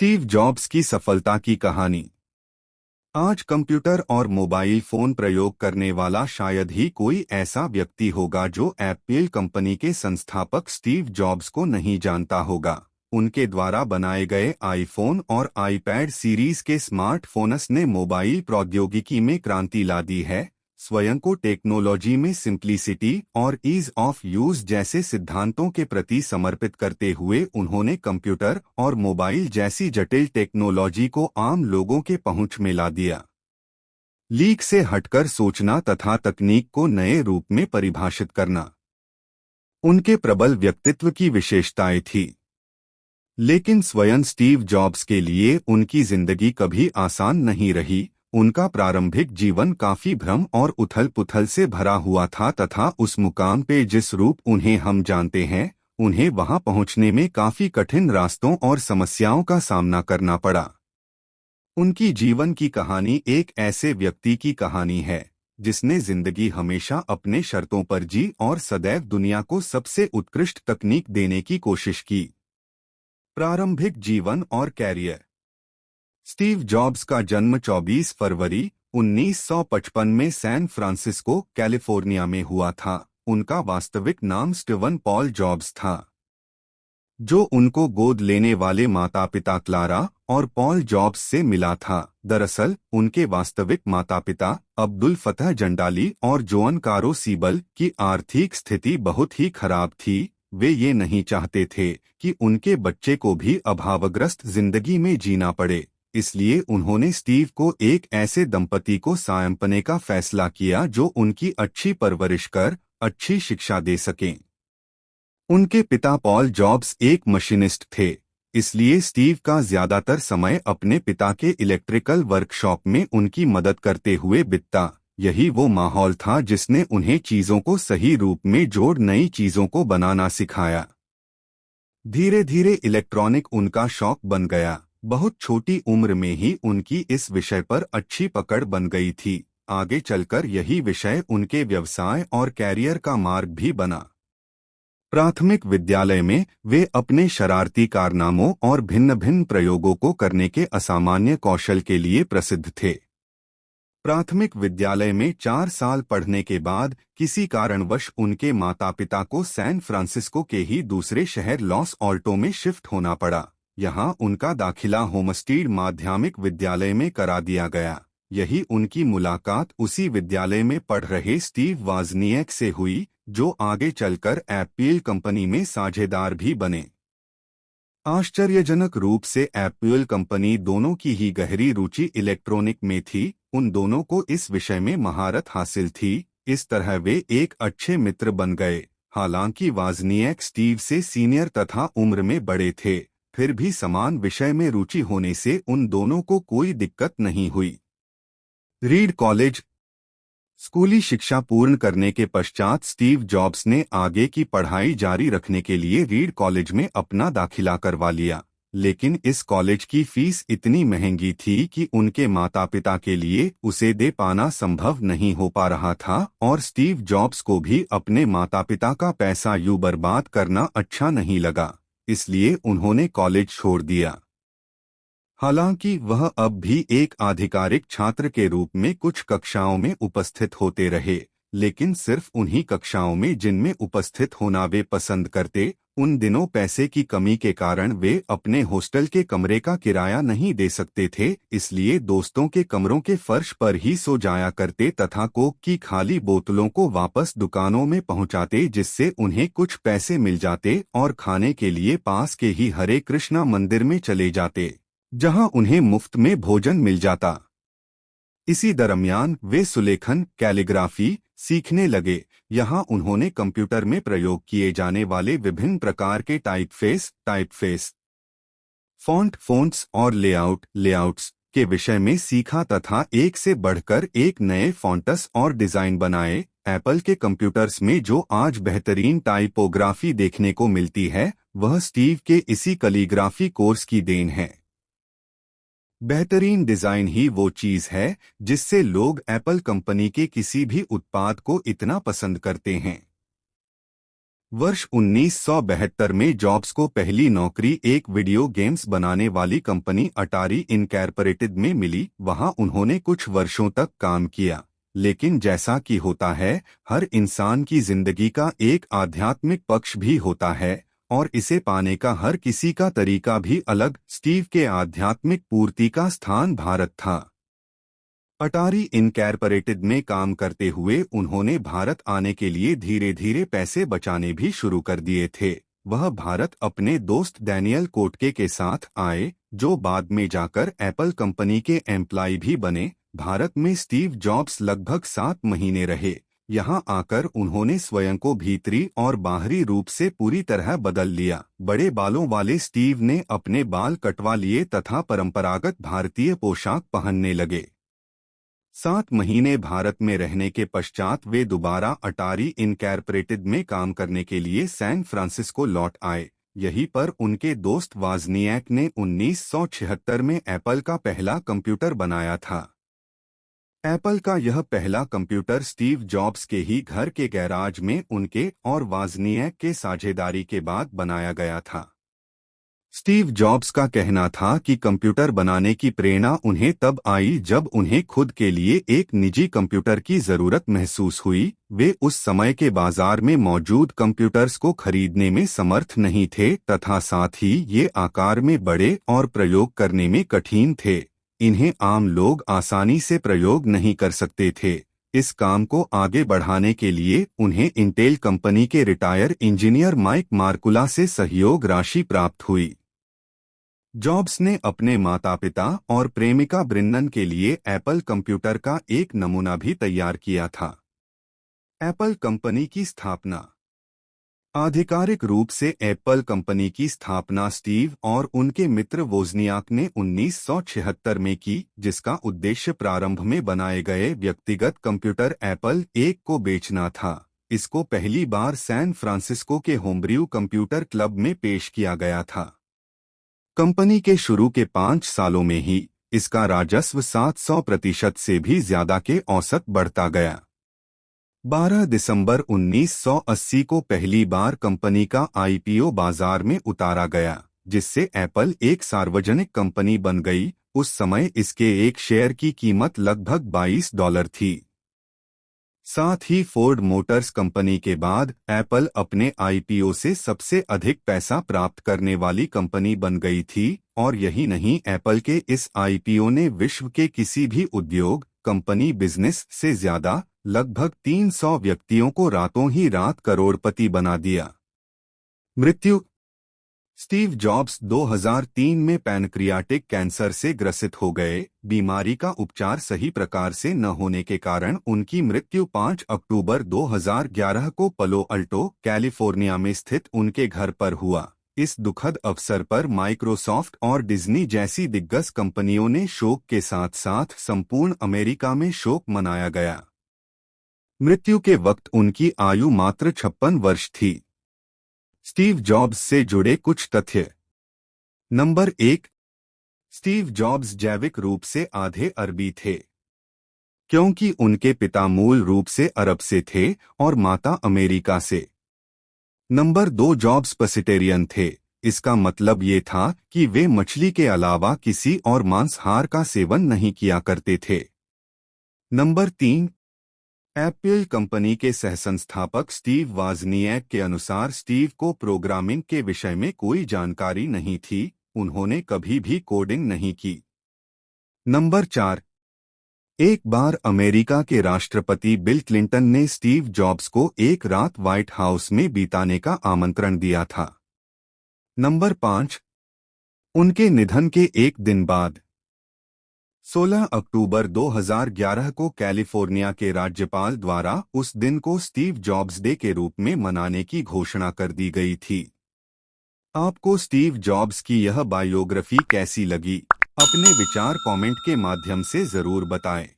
Steve jobs की सफलता की कहानी। आज कंप्यूटर और मोबाइल फोन प्रयोग करने वाला शायद ही कोई ऐसा व्यक्ति होगा जो एप्पल कंपनी के संस्थापक स्टीव जॉब्स को नहीं जानता होगा। उनके द्वारा बनाए गए आईफोन और आईपैड सीरीज के स्मार्टफोन्स ने मोबाइल प्रौद्योगिकी में क्रांति ला दी है। स्वयं को टेक्नोलॉजी में सिंप्लिसिटी और ईज ऑफ यूज जैसे सिद्धांतों के प्रति समर्पित करते हुए उन्होंने कंप्यूटर और मोबाइल जैसी जटिल टेक्नोलॉजी को आम लोगों के पहुंच में ला दिया। लीक से हटकर सोचना तथा तकनीक को नए रूप में परिभाषित करना उनके प्रबल व्यक्तित्व की विशेषताएं थी। लेकिन स्वयं स्टीव जॉब्स के लिए उनकी जिंदगी कभी आसान नहीं रही। उनका प्रारंभिक जीवन काफी भ्रम और उथल-पुथल से भरा हुआ था तथा उस मुकाम पे जिस रूप उन्हें हम जानते हैं, उन्हें वहां पहुंचने में काफी कठिन रास्तों और समस्याओं का सामना करना पड़ा। उनकी जीवन की कहानी एक ऐसे व्यक्ति की कहानी है जिसने जिंदगी हमेशा अपने शर्तों पर जी और सदैव दुनिया को सबसे उत्कृष्ट तकनीक देने की कोशिश की। प्रारंभिक जीवन और कैरियर। स्टीव जॉब्स का जन्म 24 फरवरी 1955 में सैन फ्रांसिस्को, कैलिफोर्निया में हुआ था। उनका वास्तविक नाम स्टीवन पॉल जॉब्स था, जो उनको गोद लेने वाले माता पिता क्लारा और पॉल जॉब्स से मिला था। दरअसल उनके वास्तविक माता पिता अब्दुल फतह जंडाली और जोअन कारो सीबल की आर्थिक स्थिति बहुत ही खराब थी। वे ये नहीं चाहते थे कि उनके बच्चे को भी अभावग्रस्त जिंदगी में जीना पड़े, इसलिए उन्होंने स्टीव को एक ऐसे दंपति को सौंपने का फैसला किया जो उनकी अच्छी परवरिश कर अच्छी शिक्षा दे सकें। उनके पिता पॉल जॉब्स एक मशीनिस्ट थे, इसलिए स्टीव का ज्यादातर समय अपने पिता के इलेक्ट्रिकल वर्कशॉप में उनकी मदद करते हुए बीता। यही वो माहौल था जिसने उन्हें चीजों को सही रूप में जोड़ नई चीजों को बनाना सिखाया। धीरे धीरे इलेक्ट्रॉनिक उनका शौक बन गया। बहुत छोटी उम्र में ही उनकी इस विषय पर अच्छी पकड़ बन गई थी। आगे चलकर यही विषय उनके व्यवसाय और कैरियर का मार्ग भी बना। प्राथमिक विद्यालय में वे अपने शरारती कारनामों और भिन्न भिन्न प्रयोगों को करने के असामान्य कौशल के लिए प्रसिद्ध थे। प्राथमिक विद्यालय में 4 साल पढ़ने के बाद किसी कारणवश उनके माता पिता को सैन फ्रांसिस्को के ही दूसरे शहर लॉस ऑल्टो में शिफ्ट होना पड़ा। यहाँ उनका दाखिला होमस्टीड माध्यमिक विद्यालय में करा दिया गया। यही उनकी मुलाकात उसी विद्यालय में पढ़ रहे स्टीव वाजनिएक से हुई, जो आगे चलकर एप्पल कंपनी में साझेदार भी बने। आश्चर्यजनक रूप से एप्पल कंपनी दोनों की ही गहरी रुचि इलेक्ट्रॉनिक में थी। उन दोनों को इस विषय में महारत हासिल थी। इस तरह वे एक अच्छे मित्र बन गए। हालांकि वाजनिएक स्टीव से सीनियर तथा उम्र में बड़े थे, फिर भी समान विषय में रुचि होने से उन दोनों को कोई दिक्कत नहीं हुई। Read college. स्कूली शिक्षा पूर्ण करने के पश्चात स्टीव जॉब्स ने आगे की पढ़ाई जारी रखने के लिए रीड कॉलेज में अपना दाखिला करवा लिया, लेकिन इस कॉलेज की फीस इतनी महंगी थी कि उनके माता पिता के लिए उसे दे पाना संभव नहीं हो पा रहा था और स्टीव जॉब्स को भी अपने माता पिता का पैसा यूं बर्बाद करना अच्छा नहीं लगा, इसलिए उन्होंने कॉलेज छोड़ दिया। हालांकि वह अब भी एक आधिकारिक छात्र के रूप में कुछ कक्षाओं में उपस्थित होते रहे, लेकिन सिर्फ उन्हीं कक्षाओं में जिनमें उपस्थित होना वे पसंद करते। उन दिनों पैसे की कमी के कारण वे अपने हॉस्टल के कमरे का किराया नहीं दे सकते थे, इसलिए दोस्तों के कमरों के फर्श पर ही सो जाया करते तथा कोक की खाली बोतलों को वापस दुकानों में पहुंचाते, जिससे उन्हें कुछ पैसे मिल जाते और खाने के लिए पास के ही हरे कृष्णा मंदिर में चले जाते, जहां उन्हें मुफ्त में भोजन मिल जाता। इसी दरमियान वे सुलेखन, कैलीग्राफी सीखने लगे। यहाँ उन्होंने कंप्यूटर में प्रयोग किए जाने वाले विभिन्न प्रकार के टाइपफेस, फ़ॉन्ट्स और लेआउट्स के विषय में सीखा तथा एक से बढ़कर एक नए फ़ॉन्ट्स और डिज़ाइन बनाए। एप्पल के कंप्यूटर्स में जो आज बेहतरीन टाइपोग्राफी देखने को मिलती है, वह स्टीव के इसी कैलीग्राफी कोर्स की देन है। बेहतरीन डिजाइन ही वो चीज है जिससे लोग एप्पल कंपनी के किसी भी उत्पाद को इतना पसंद करते हैं। वर्ष 1972 में जॉब्स को पहली नौकरी एक वीडियो गेम्स बनाने वाली कंपनी अटारी इनकॉर्पोरेटेड में मिली। वहां उन्होंने कुछ वर्षों तक काम किया, लेकिन जैसा कि होता है, हर इंसान की जिंदगी का एक आध्यात्मिक पक्ष भी होता है और इसे पाने का हर किसी का तरीका भी अलग। स्टीव के आध्यात्मिक पूर्ति का स्थान भारत था। अटारी इनकॉर्पोरेटेड में काम करते हुए उन्होंने भारत आने के लिए धीरे धीरे पैसे बचाने भी शुरू कर दिए थे। वह भारत अपने दोस्त डैनियल कोटके के साथ आए, जो बाद में जाकर एप्पल कंपनी के एम्प्लॉय भी बने। भारत में स्टीव जॉब्स लगभग 7 महीने रहे। यहाँ आकर उन्होंने स्वयं को भीतरी और बाहरी रूप से पूरी तरह बदल लिया। बड़े बालों वाले स्टीव ने अपने बाल कटवा लिए तथा परंपरागत भारतीय पोशाक पहनने लगे। 7 महीने भारत में रहने के पश्चात वे दोबारा अटारी इनकॉर्पोरेटेड में काम करने के लिए सैन फ्रांसिस्को लौट आए। यहीं पर उनके दोस्त वाजनियाक ने 1976 में एप्पल का पहला कंप्यूटर बनाया था। एप्पल का यह पहला कंप्यूटर स्टीव जॉब्स के ही घर के गैराज में उनके और वाजनियाक के साझेदारी के बाद बनाया गया था। स्टीव जॉब्स का कहना था कि कंप्यूटर बनाने की प्रेरणा उन्हें तब आई जब उन्हें खुद के लिए एक निजी कंप्यूटर की जरूरत महसूस हुई। वे उस समय के बाजार में मौजूद कंप्यूटर्स को खरीदने में समर्थ नहीं थे तथा साथ ही ये आकार में बड़े और प्रयोग करने में कठिन थे। इन्हें आम लोग आसानी से प्रयोग नहीं कर सकते थे। इस काम को आगे बढ़ाने के लिए उन्हें इंटेल कंपनी के रिटायर इंजीनियर माइक मार्कुला से सहयोग राशि प्राप्त हुई। जॉब्स ने अपने माता पिता और प्रेमिका ब्रिन्नन के लिए एप्पल कंप्यूटर का एक नमूना भी तैयार किया था। एप्पल कंपनी की स्थापना। आधिकारिक रूप से एप्पल कंपनी की स्थापना स्टीव और उनके मित्र वोजनियाक ने 1976 में की, जिसका उद्देश्य प्रारंभ में बनाए गए व्यक्तिगत कंप्यूटर एप्पल एक को बेचना था। इसको पहली बार सैन फ्रांसिस्को के होमब्रू कंप्यूटर क्लब में पेश किया गया था। कंपनी के शुरू के 5 सालों में ही इसका राजस्व 700% से भी ज्यादा के औसत बढ़ता गया। 12 दिसंबर 1980 को पहली बार कंपनी का आईपीओ बाजार में उतारा गया, जिससे एप्पल एक सार्वजनिक कंपनी बन गई। उस समय इसके एक शेयर की कीमत लगभग $22 थी। साथ ही फोर्ड मोटर्स कंपनी के बाद एप्पल अपने आईपीओ से सबसे अधिक पैसा प्राप्त करने वाली कंपनी बन गई थी। और यही नहीं, एप्पल के इस आईपीओ ने विश्व के किसी भी उद्योग कंपनी बिजनेस से ज्यादा लगभग 300 व्यक्तियों को रातों ही रात करोड़पति बना दिया। मृत्यु। स्टीव जॉब्स 2003 में पैनक्रियाटिक कैंसर से ग्रसित हो गए। बीमारी का उपचार सही प्रकार से न होने के कारण उनकी मृत्यु 5 अक्टूबर 2011 को पलो अल्टो, कैलिफोर्निया में स्थित उनके घर पर हुआ। इस दुखद अवसर पर माइक्रोसॉफ्ट और डिज्नी जैसी दिग्गज कंपनियों ने शोक के साथ साथ संपूर्ण अमेरिका में शोक मनाया गया। मृत्यु के वक्त उनकी आयु मात्र 56 वर्ष थी। स्टीव जॉब्स से जुड़े कुछ तथ्य। नंबर 1, स्टीव जॉब्स जैविक रूप से आधे अरबी थे, क्योंकि उनके पिता मूल रूप से अरब से थे और माता अमेरिका से। नंबर 2, जॉब्स पेसिटेरियन थे। इसका मतलब ये था कि वे मछली के अलावा किसी और मांसाहार का सेवन नहीं किया करते थे। नंबर 3, एप्पल कंपनी के सहसंस्थापक स्टीव वाजनियाक के अनुसार स्टीव को प्रोग्रामिंग के विषय में कोई जानकारी नहीं थी। उन्होंने कभी भी कोडिंग नहीं की। नंबर 4, एक बार अमेरिका के राष्ट्रपति बिल क्लिंटन ने स्टीव जॉब्स को एक रात व्हाइट हाउस में बिताने का आमंत्रण दिया था। नंबर 5, उनके निधन के एक दिन बाद 16 अक्टूबर 2011 को कैलिफोर्निया के राज्यपाल द्वारा उस दिन को स्टीव जॉब्स डे के रूप में मनाने की घोषणा कर दी गई थी। आपको स्टीव जॉब्स की यह बायोग्राफी कैसी लगी? अपने विचार कमेंट के माध्यम से जरूर बताएं।